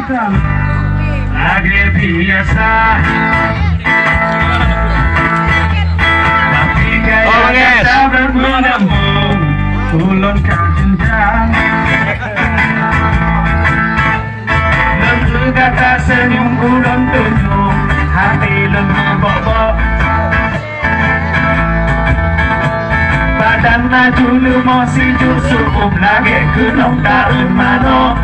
datang lagi biasa. Tapi gaya kata bermenembung ulun ke jenjang. Lembu kata senyum ulun tunjuk hati lembu bobok. Badan maju lumosi cusup lagi gunung daun mano.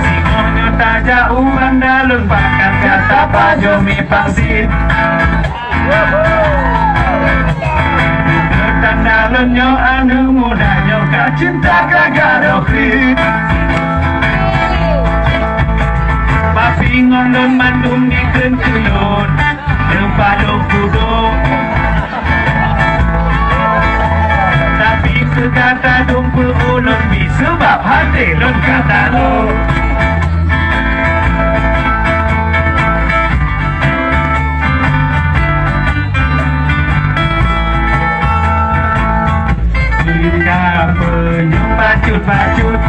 Singonyo taja uang dalun pakan kata pajomi pangsit. Ketan dalunyo anu mudanya kacinta kagadokrit. Papingon lun mandum dikeun kulun lempado kudo. Tapi kata dumpul ulun sebab hati lun kata lo. Kita penyum bacut-bacut,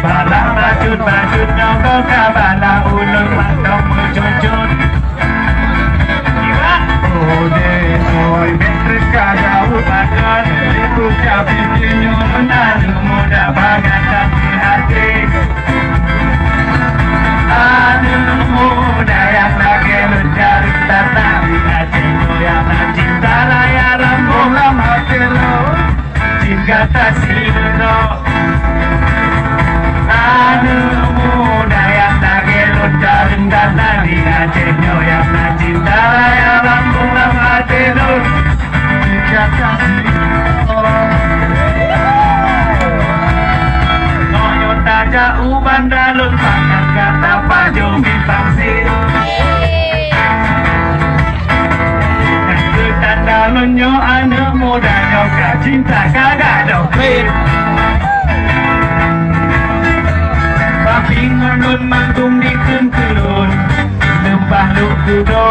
balang bacut-bacut, nyongkol kabala ulun mantap mencucut. Ode oi betrik kada upakan ibu capi nyumun anu muda bagan tapi hati. Anu muda yang lagi mencari tatapi hati yang cinta raya lambung lam hati lo jika tak sino. Anu muda yang lagi mencari tatapi hati yang cinta raya lambung lam hati lo jika tak sino. Taja uban dalun pakan kata pajomi pangsit. Ketan dalunyo anu mudanya kacinta kagadokrit. Papingon lun manggung dikeun kulun lempah lu kudo.